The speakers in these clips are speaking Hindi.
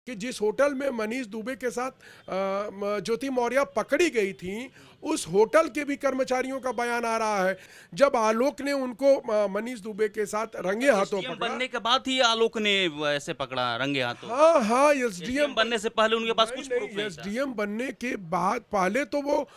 कि जिस होटल में मनीष दुबे के साथ ज्योति मौर्य पकड़ी गई थी, उस होटल के भी कर्मचारियों का बयान आ रहा है। जब आलोक ने उनको मनीष दुबे के साथ रंगे हाथों एसडीएम पकड़ा। बनने के बाद ही आलोक ने ऐसे पकड़ा रंगे हाथों। हाँ हाँ, एसडीएम एसडीएम बनने से पहले उनके पास नहीं कुछ प्रूफ नहीं, नहीं था। एसडीएम बनने के बाद पहले तो वो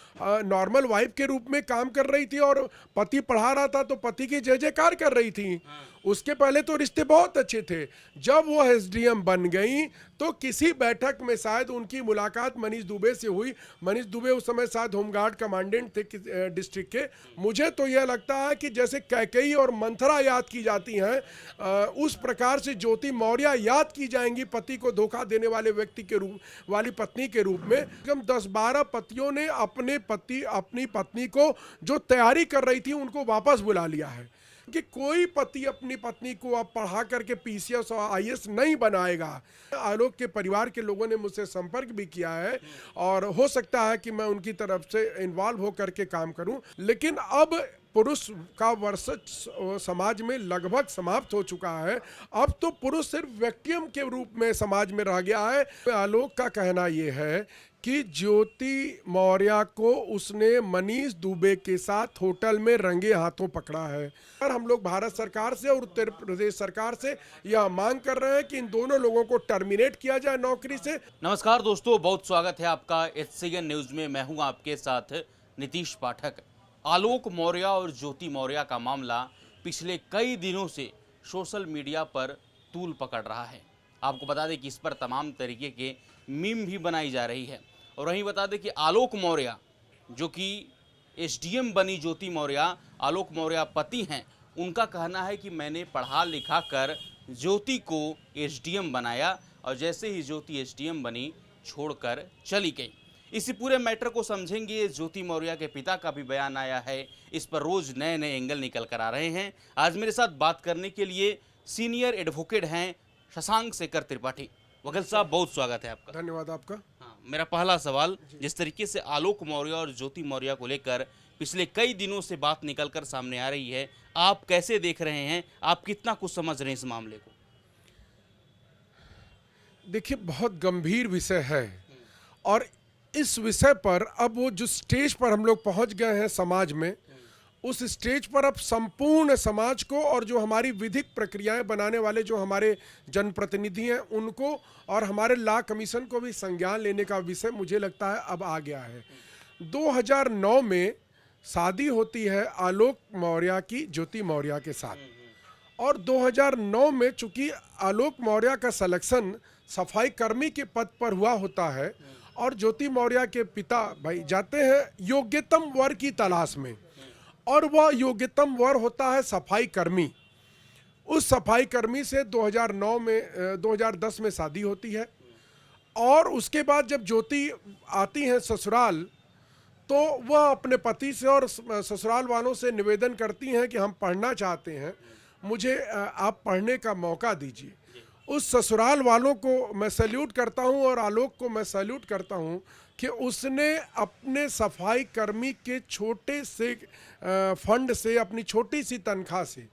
नॉर्मल वाइफ के रूप में काम कर रही थी और पति पढ़ा रहा था तो पति की जय जयकार कर रही थी। हाँ। उसके पहले तो रिश्ते बहुत अच्छे थे। जब वो एसडीएम बन गई तो किसी बैठक में शायद उनकी मुलाकात मनीष दुबे से हुई। मनीष दुबे उस समय शायद होमगार्ड कमांडेंट थे डिस्ट्रिक्ट के। मुझे तो यह लगता है कि जैसे कैकेयी और मंथरा याद की जाती हैं, उस प्रकार से ज्योति मौर्य याद की जाएंगी पति को धोखा देने वाले व्यक्ति के रूप वाली पत्नी के रूप में। कम 10-12 पतियों ने अपनी पत्नी को जो तैयारी कर रही थी उनको वापस बुला लिया है कि कोई पति अपनी पत्नी को अब पढ़ा करके पीसीएस और आईएएस नहीं बनाएगा। आलोक के परिवार के लोगों ने मुझसे संपर्क भी किया है और हो सकता है कि मैं उनकी तरफ से इन्वॉल्व होकर के काम करूं, लेकिन अब पुरुष का वर्चस्व समाज में लगभग समाप्त हो चुका है। अब तो पुरुष सिर्फ व्यक्तिम के रूप में समाज में रह गया है। आलोक का कहना यह है कि ज्योति मौर्य को उसने मनीष दुबे के साथ होटल में रंगे हाथों पकड़ा है। और हम लोग भारत सरकार से और उत्तर प्रदेश सरकार से यह मांग कर रहे हैं कि इन दोनों लोगों को टर्मिनेट किया जाए नौकरी से। नमस्कार दोस्तों, बहुत स्वागत है आपका एचसीएन न्यूज में। मैं हूं आपके साथ नीतीश पाठक। आलोक मौर्य और ज्योति मौर्य का मामला पिछले कई दिनों से सोशल मीडिया पर तूल पकड़ रहा है। आपको बता दें कि इस पर तमाम तरीके के मीम भी बनाई जा रही है। और वहीं बता दें कि आलोक मौर्य जो कि एसडीएम बनी ज्योति मौर्य, आलोक मौर्य पति हैं, उनका कहना है कि मैंने पढ़ा लिखा कर ज्योति को एसडीएम बनाया और जैसे ही ज्योति एसडीएम बनी छोड़कर चली गई। इसी पूरे मैटर को समझेंगे। ज्योति मौर्य के पिता का भी बयान आया है, इस पर रोज नए नए एंगल निकल कर आ रहे हैं। आज मेरे साथ बात करने के लिए सीनियर एडवोकेट हैं शशांक शेखर त्रिपाठी। वकील साहब, बहुत स्वागत है आपका। धन्यवाद आपका। हाँ, मेरा पहला सवाल, जिस तरीके से आलोक मौर्य और ज्योति मौर्य को लेकर पिछले कई दिनों से बात निकलकर सामने आ रही है, आप कैसे देख रहे हैं? आप कितना कुछ समझ रहे हैं इस मामले को? देखिए, बहुत गंभीर विषय है और इस विषय पर अब वो जो स्टेज पर हम लोग पहुंच गए हैं समाज में, उस स्टेज पर अब संपूर्ण समाज को और जो हमारी विधिक प्रक्रियाएं बनाने वाले जो हमारे जनप्रतिनिधि हैं उनको और हमारे लॉ कमीशन को भी संज्ञान लेने का विषय मुझे लगता है अब आ गया है। 2009 में शादी होती है आलोक मौर्य की ज्योति मौर्य के साथ और 2009 में चूंकि आलोक मौर्य का सिलेक्शन सफाई कर्मी के पद पर हुआ होता है और ज्योति मौर्य के पिता भाई जाते हैं योग्यतम वर की तलाश में और वह योग्यतम वर होता है सफाई कर्मी। उस सफाई कर्मी से 2010 में शादी होती है और उसके बाद जब ज्योति आती हैं ससुराल तो वह अपने पति से और ससुराल वालों से निवेदन करती हैं कि हम पढ़ना चाहते हैं, मुझे आप पढ़ने का मौका दीजिए। उस ससुराल वालों को मैं सैल्यूट करता हूं और आलोक को मैं सैल्यूट करता हूं कि उसने अपने सफाई कर्मी के छोटे से फंड से, अपनी छोटी सी तनख्वाह से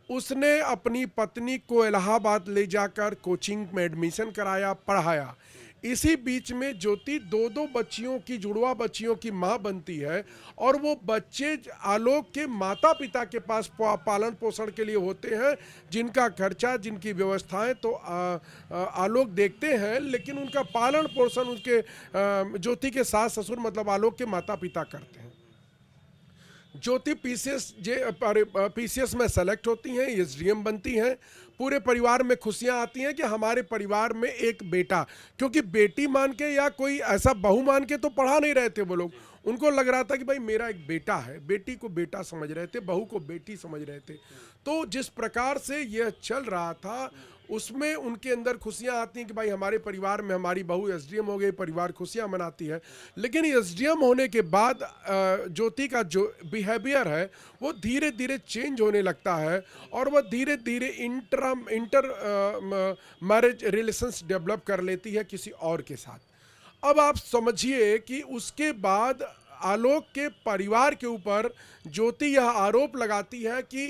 उसने अपनी पत्नी को इलाहाबाद ले जाकर कोचिंग में एडमिशन कराया, पढ़ाया। इसी बीच में ज्योति दो बच्चियों की, जुड़वा बच्चियों की माँ बनती है और वो बच्चे आलोक के माता पिता के पास पालन पोषण के लिए होते हैं, जिनका खर्चा, जिनकी व्यवस्थाएं तो आलोक देखते हैं, लेकिन उनका पालन पोषण उनके ज्योति के सास ससुर मतलब आलोक के माता पिता करते हैं। ज्योति पीसीएस में सेलेक्ट होती हैं, एसडीएम बनती हैं। पूरे परिवार में खुशियां आती हैं कि हमारे परिवार में एक बेटा, क्योंकि बेटी मान के या कोई ऐसा बहू मान के तो पढ़ा नहीं रहे थे वो लोग। उनको लग रहा था कि भाई मेरा एक बेटा है, बेटी को बेटा समझ रहे थे, बहू को बेटी समझ रहे थे। तो जिस प्रकार से यह चल रहा था उसमें उनके अंदर खुशियां आती हैं कि भाई हमारे परिवार में हमारी बहू एसडीएम हो गई, परिवार खुशियां मनाती है। लेकिन एसडीएम होने के बाद ज्योति का जो बिहेवियर है वो धीरे धीरे चेंज होने लगता है और वह धीरे धीरे इंटर मैरिज रिलेशंस डेवलप कर लेती है किसी और के साथ। अब आप समझिए कि उसके बाद आलोक के परिवार के ऊपर ज्योति यह आरोप लगाती है कि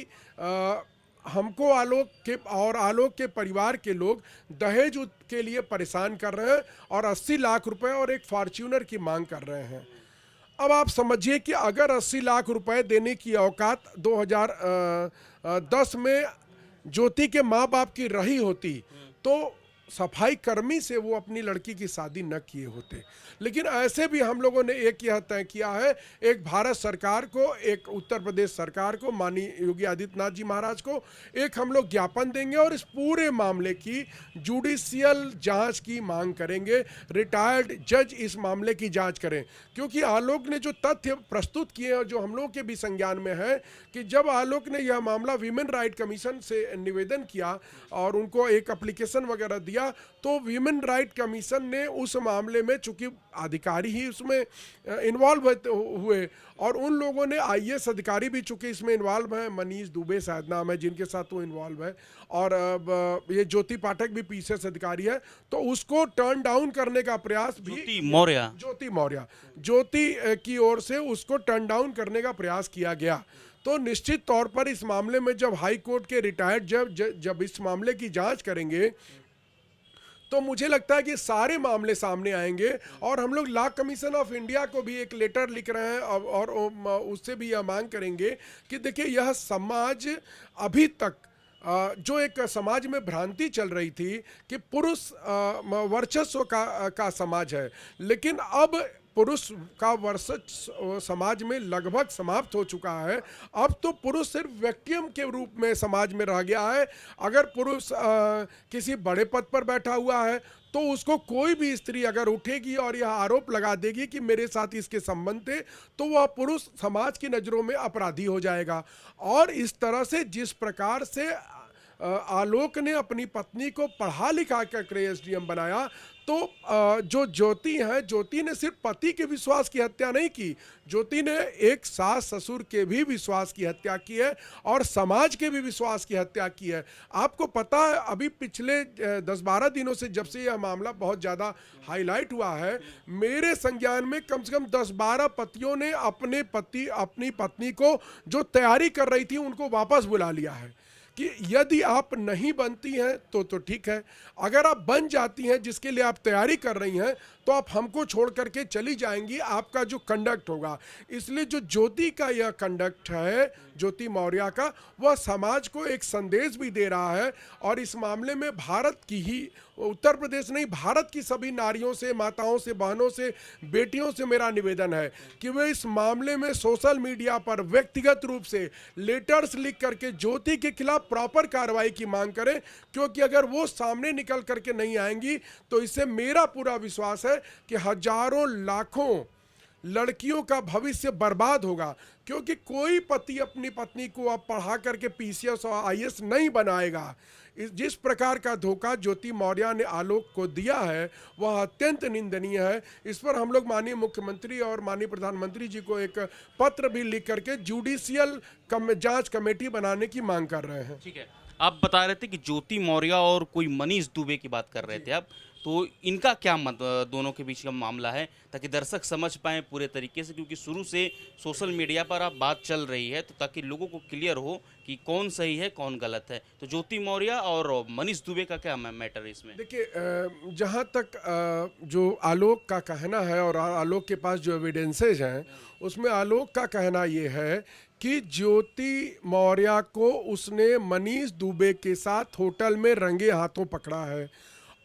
हमको आलोक के परिवार के लोग दहेज के लिए परेशान कर रहे हैं और 80 लाख रुपए और एक फॉर्च्यूनर की मांग कर रहे हैं। अब आप समझिए कि अगर 80 लाख रुपए देने की औकात 2010 में ज्योति के माँ बाप की रही होती तो सफाई कर्मी से वो अपनी लड़की की शादी न किए होते। लेकिन ऐसे भी हम लोगों ने एक यह तय किया है, एक भारत सरकार को, एक उत्तर प्रदेश सरकार को, माननीय योगी आदित्यनाथ जी महाराज को एक हम लोग ज्ञापन देंगे और इस पूरे मामले की जुडिशियल जांच की मांग करेंगे। रिटायर्ड जज इस मामले की जांच करें, क्योंकि आलोक ने जो तथ्य प्रस्तुत किए और जो हम लोगों के भी संज्ञान में है कि जब आलोक ने यह मामला वीमेन राइट कमीशन से निवेदन किया और उनको एक एप्लीकेशन वगैरह दिया, तो वीमेन राइट कमीशन ने उस मामले में, चूंकि अधिकारी ही उसमें इन्वॉल्व हुए और उन लोगों ने आईएएस अधिकारी भी चूंकि इसमें इन्वॉल्व हैं, मनीष दुबे शायद नाम है जिनके साथ वो इन्वॉल्व है, और ये ज्योति पाठक भी पीसीएस अधिकारी है, तो उसको टर्न डाउन करने का प्रयास भी ज्योति की ओर से उसको टर्न डाउन करने का प्रयास किया गया। तो निश्चित तौर पर इस मामले में जब हाई कोर्ट के रिटायर्ड जब इस मामले की जांच करेंगे तो मुझे लगता है कि सारे मामले सामने आएंगे और हम लोग लॉ कमीशन ऑफ इंडिया को भी एक लेटर लिख रहे हैं और उससे भी यह मांग करेंगे कि देखिए, यह समाज अभी तक जो एक समाज में भ्रांति चल रही थी कि पुरुष वर्चस्व का समाज है, लेकिन अब पुरुष का वर्चस्व समाज में लगभग समाप्त हो चुका है। अब तो पुरुष सिर्फ व्यक्तियों के रूप में समाज में रह गया है। अगर पुरुष किसी बड़े पद पर बैठा हुआ है तो उसको कोई भी स्त्री अगर उठेगी और यह आरोप लगा देगी कि मेरे साथ इसके संबंध थे, तो वह पुरुष समाज की नज़रों में अपराधी हो जाएगा। और इस तरह से जिस प्रकार से आलोक ने अपनी पत्नी को पढ़ा लिखा कर एसडीएम बनाया, तो जो ज्योति ने सिर्फ पति के विश्वास की हत्या नहीं की, ज्योति ने एक सास ससुर के भी विश्वास की हत्या की है और समाज के भी विश्वास की हत्या की है। आपको पता है, अभी पिछले 10-12 दिनों से जब से यह मामला बहुत ज़्यादा हाईलाइट हुआ है, मेरे संज्ञान में कम से कम 10-12 पतियों ने अपनी पत्नी को जो तैयारी कर रही थी उनको वापस बुला लिया है कि यदि आप नहीं बनती हैं तो ठीक है, अगर आप बन जाती हैं जिसके लिए आप तैयारी कर रही हैं तो आप हमको छोड़ करके चली जाएंगी, आपका जो कंडक्ट होगा। इसलिए जो ज्योति का यह कंडक्ट है, ज्योति मौर्य का, वह समाज को एक संदेश भी दे रहा है। और इस मामले में भारत की ही, उत्तर प्रदेश नहीं, भारत की सभी नारियों से, माताओं से, बहनों से, बेटियों से मेरा निवेदन है कि वे इस मामले में सोशल मीडिया पर व्यक्तिगत रूप से लेटर्स लिख करके ज्योति के खिलाफ प्रॉपर कार्रवाई की मांग करें, क्योंकि अगर वो सामने निकल करके नहीं आएंगी तो इससे मेरा पूरा विश्वास है कि हजारों लाखों लड़कियों का भविष्य बर्बाद होगा। क्योंकि कोई पति अपनी पत्नी को अब पढ़ा करके पीसीएस और आईएएस नहीं बनाएगा। जिस प्रकार का धोखा ज्योति मौर्य ने आलोक को दिया है वह अत्यंत निंदनीय है। इस पर हम लोग माननीय मुख्यमंत्री और माननीय प्रधानमंत्री जी को एक पत्र भी लिख करके जुडिशियल जांच कमेटी बनाने की मांग कर रहे हैं। ठीक है, आप बता रहे थे कि ज्योति मौर्य और कोई मनीष दुबे की बात कर रहे थे आप, तो इनका क्या दोनों के बीच का मामला है, ताकि दर्शक समझ पाएं पूरे तरीके से, क्योंकि शुरू से सोशल मीडिया पर आप बात चल रही है, तो ताकि लोगों को क्लियर हो कि कौन सही है कौन गलत है। तो ज्योति मौर्य और मनीष दुबे का क्या मैटर है इसमें? देखिए, जहाँ तक जो आलोक का कहना है और आलोक के पास जो एविडेंसेज हैं, उसमें आलोक का कहना ये है कि ज्योति मौर्य को उसने मनीष दुबे के साथ होटल में रंगे हाथों पकड़ा है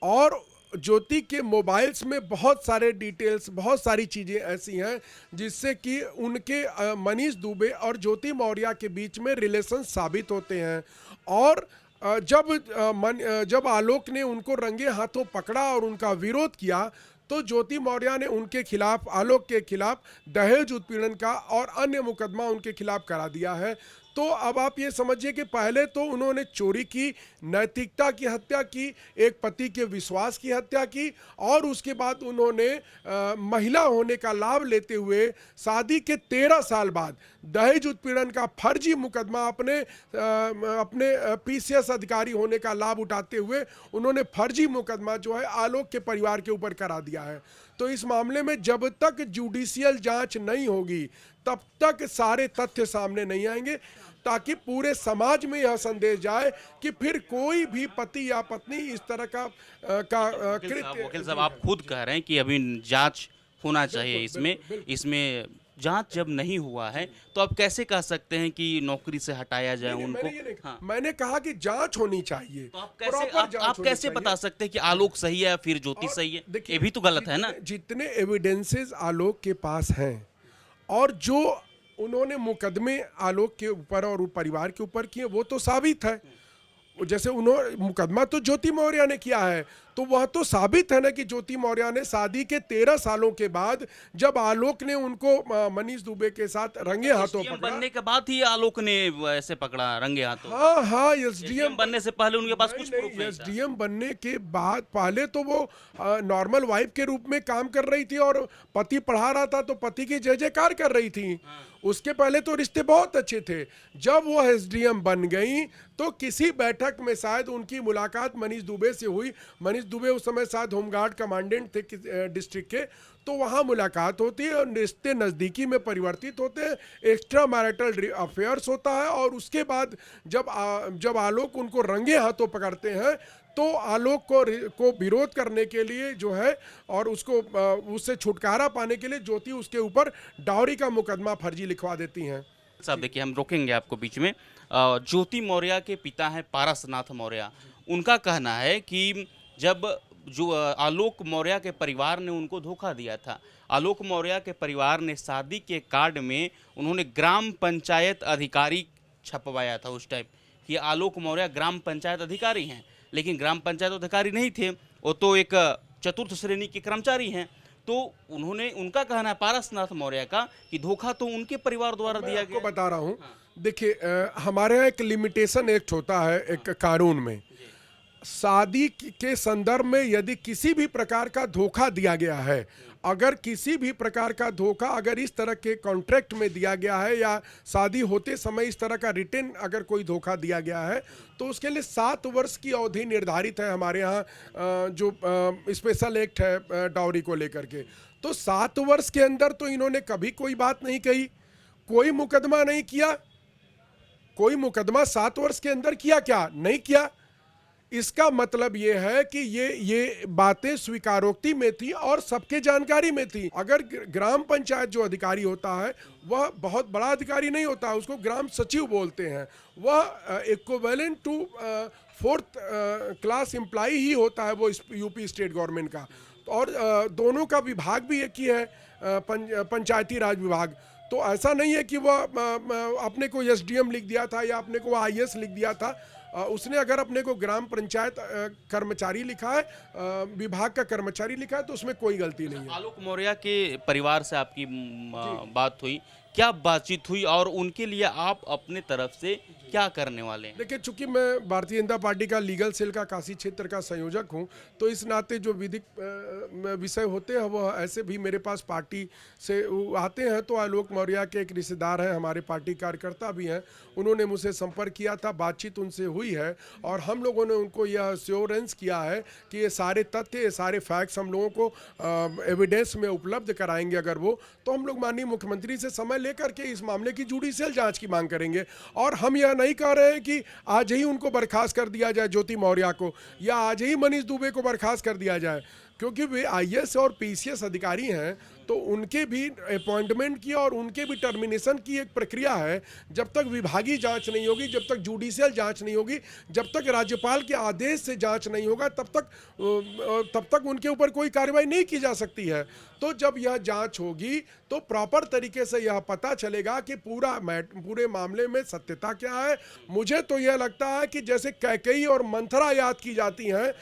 और ज्योति के मोबाइल्स में बहुत सारे डिटेल्स, बहुत सारी चीज़ें ऐसी हैं जिससे कि उनके मनीष दुबे और ज्योति मौर्य के बीच में रिलेशन साबित होते हैं। और जब आलोक ने उनको रंगे हाथों पकड़ा और उनका विरोध किया तो ज्योति मौर्य ने उनके खिलाफ, आलोक के खिलाफ दहेज उत्पीड़न का और अन्य मुकदमा उनके खिलाफ करा दिया है। तो अब आप ये समझिए कि पहले तो उन्होंने चोरी की, नैतिकता की हत्या की, एक पति के विश्वास की हत्या की और उसके बाद उन्होंने महिला होने का लाभ लेते हुए शादी के 13 साल बाद दहेज उत्पीड़न का फर्जी मुकदमा अपने पीसीएस अधिकारी होने का लाभ उठाते हुए उन्होंने फर्जी मुकदमा जो है आलोक के परिवार के ऊपर करा दिया है। तो इस मामले में जब तक जुडिशियल जांच नहीं होगी तब तक सारे तथ्य सामने नहीं आएंगे। ताकि पूरे समाज में यह संदेश जाए कि फिर कोई भी पति या पत्नी इस तरह का वकील साहब आप खुद कह रहे हैं कि अभी जांच होना चाहिए इसमें इसमें जांच जब नहीं हुआ है तो आप कैसे कह सकते हैं कि नौकरी से हटाया जाए उनको? हाँ। मैंने कहा कि जांच होनी चाहिए। तो आप कैसे प्रॉपर जांच आप होनी कैसे चाहिए। बता सकते हैं कि आलोक सही है फिर ज्योति और सही है? देखिए, ये भी तो गलत है ना। जितने एविडेंसेस आलोक के पास हैं और जो उन्होंने मुकदमे आलोक के ऊपर और परिवार के ऊपर किए वो तो साबित है। जैसे उन्होंने मुकदमा तो ज्योति मौर्य ने किया है, तो वह तो साबित है ना कि ज्योति मौर्य ने शादी के 13 सालों के बाद जब आलोक ने उनको मनीष दुबे के साथ रंगे हाथों एसडीएम पकड़ा। बनने के बाद ही आलोक ने ऐसे पकड़ा रंगे हाथों। हाँ हाँ, एसडीएम बनने से पहले उनके पास कुछ प्रूफ नहीं था। एसडीएम बनने के बाद पहले तो वो नॉर्मल वाइफ के रूप में काम कर रही थी और पति पढ़ा रहा था तो पति की जय जयकार कर रही थी। उसके पहले तो रिश्ते बहुत अच्छे थे। जब वो एसडीएम बन गई तो किसी बैठक में शायद उनकी मुलाकात मनीष दुबे से हुई। मनीष दुबे उस समय शायद होमगार्ड कमांडेंट थे डिस्ट्रिक्ट के, तो वहाँ मुलाकात होती है और रिश्ते नज़दीकी में परिवर्तित होते हैं, एक्स्ट्रा मैरिटल अफेयर्स होता है। और उसके बाद जब आलोक उनको रंगे हाथों पकड़ते हैं तो आलोक को विरोध करने के लिए जो है और उससे छुटकारा पाने के लिए ज्योति उसके ऊपर डाउरी का मुकदमा फर्जी लिखवा देती हैं। साहब देखिए हम रोकेंगे आपको बीच में। ज्योति मौर्य के पिता हैं पारसनाथ मौर्य। उनका कहना है कि जब जो आलोक मौर्य के परिवार ने उनको धोखा दिया था, आलोक मौर्य के परिवार ने शादी के कार्ड में उन्होंने ग्राम पंचायत अधिकारी छपवाया था उस टाइम कि आलोक मौर्य ग्राम पंचायत अधिकारी हैं, लेकिन ग्राम पंचायत अधिकारी नहीं थे, वो तो एक चतुर्थ श्रेणी के कर्मचारी हैं। तो उनका कहना है पारसनाथ मौर्य का कि धोखा तो उनके परिवार द्वारा दिया गया। आपको बता रहा हूँ, देखिए हमारे यहाँ एक लिमिटेशन एक्ट होता है एक कानून में। शादी के संदर्भ में यदि किसी भी प्रकार का धोखा दिया गया है, अगर किसी भी प्रकार का धोखा अगर इस तरह के कॉन्ट्रैक्ट में दिया गया है या शादी होते समय इस तरह का रिटर्न अगर कोई धोखा दिया गया है तो उसके लिए 7 वर्ष की अवधि निर्धारित है हमारे यहाँ जो स्पेशल एक्ट है डाउरी को लेकर के। तो 7 वर्ष के अंदर तो इन्होंने कभी कोई बात नहीं कही, कोई मुकदमा नहीं किया। कोई मुकदमा 7 वर्ष के अंदर किया क्या? नहीं किया। इसका मतलब ये है कि ये बातें स्वीकारोक्ति में थी और सबके जानकारी में थी। अगर ग्राम पंचायत जो अधिकारी होता है वह बहुत बड़ा अधिकारी नहीं होता, उसको ग्राम सचिव बोलते हैं। वह equivalent to 4th class employee ही होता है वो यूपी स्टेट गवर्नमेंट का। और दोनों का विभाग भी एक ही है, पंचायती राज विभाग। तो ऐसा नहीं है कि वह अपने को एसडीएम लिख दिया था या अपने को आईएएस लिख दिया था। उसने अगर अपने को ग्राम पंचायत कर्मचारी लिखा है, विभाग का कर्मचारी लिखा है, तो उसमें कोई गलती नहीं है। आलोक मौर्य के परिवार से आपकी बात हुई, क्या बातचीत हुई और उनके लिए आप अपने तरफ से क्या करने वाले हैं? देखिए, चूंकि मैं भारतीय जनता पार्टी का लीगल सेल का काशी क्षेत्र का संयोजक हूं, तो इस नाते जो विधिक विषय होते हैं वह ऐसे भी मेरे पास पार्टी से आते हैं। तो आलोक मौर्य के एक रिश्तेदार हैं, हमारे पार्टी कार्यकर्ता भी हैं, उन्होंने मुझसे संपर्क किया था, बातचीत उनसे हुई है और हम लोगों ने उनको यह अश्योरेंस किया है कि ये सारे तथ्य, ये सारे फैक्ट्स हम लोगों को एविडेंस में उपलब्ध कराएंगे। अगर वो तो हम लोग माननीय मुख्यमंत्री से समय लेकर के इस मामले की जुडिशियल जांच की मांग करेंगे। और हम यह नहीं कह रहे हैं कि आज ही उनको बर्खास्त कर दिया जाए ज्योति मौर्य को, या आज ही मनीष दुबे को बर्खास्त कर दिया जाए, क्योंकि वे आईएएस और पीसीएस अधिकारी हैं। तो उनके भी अपॉइंटमेंट की और उनके भी टर्मिनेशन की एक प्रक्रिया है। जब तक विभागीय जांच नहीं होगी, जब तक जुडिशियल जांच नहीं होगी, जब तक राज्यपाल के आदेश से जांच नहीं होगा, तब तक उनके ऊपर कोई कार्रवाई नहीं की जा सकती है। तो जब यह जांच होगी तो प्रॉपर तरीके से यह पता चलेगा कि पूरे मामले में सत्यता क्या है। मुझे तो यह लगता है कि जैसे कैकेयी और मंथरा याद की जाती हैं,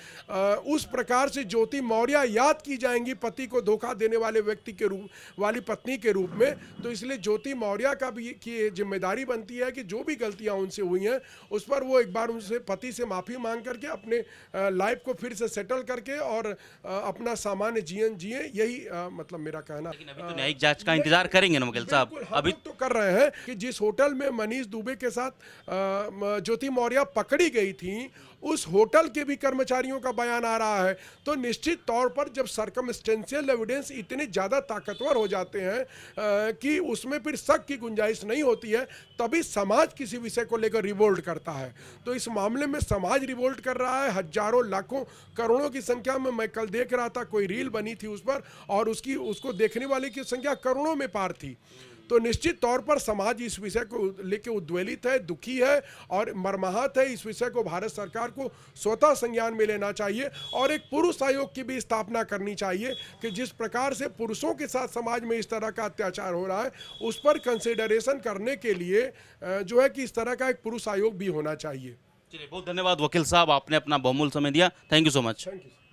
उस प्रकार से ज्योति मौर्य याद की जाएंगी पति को धोखा देने वाले व्यक्ति के रूप वाली पत्नी के रूप में। तो इसलिए ज्योति मौर्य का भी की जिम्मेदारी बनती है कि जो भी गलतियां उनसे हुई हैं उस पर वो एक बार उनसे पति से माफ़ी मांग करके अपने लाइफ को फिर से सेटल करके और अपना सामान्य जीवन जिए। यही मतलब मेरा कहना। लेकिन अभी तो न्यायिक जांच का इंतजार करेंगे ना वकील साहब? अभी तो कर रहे हैं कि जिस होटल में मनीष दुबे के साथ ज्योति मौर्य पकड़ी गई थी उस होटल के भी कर्मचारियों का बयान आ रहा है। तो निश्चित तौर पर जब सर्कमस्टेंशियल एविडेंस इतने ज़्यादा ताकतवर हो जाते हैं कि उसमें फिर शक की गुंजाइश नहीं होती है, तभी समाज किसी विषय को लेकर रिवोल्ट करता है। तो इस मामले में समाज रिवोल्ट कर रहा है, हजारों लाखों करोड़ों की संख्या में। मैं कल देख रहा था, कोई रील बनी थी उस पर, और उसको देखने वाले की संख्या करोड़ों में पार थी। तो निश्चित तौर पर समाज इस विषय को लेकर उद्वेलित है, दुखी है और मर्माहत है। इस विषय को भारत सरकार को स्वतः संज्ञान में लेना चाहिए और एक पुरुष आयोग की भी स्थापना करनी चाहिए कि जिस प्रकार से पुरुषों के साथ समाज में इस तरह का अत्याचार हो रहा है, उस पर कंसिडरेशन करने के लिए जो है कि इस तरह का एक पुरुष आयोग भी होना चाहिए। चलिए, बहुत धन्यवाद वकील साहब, आपने अपना बहुमूल्य समय दिया। Thank you so much. Thank you.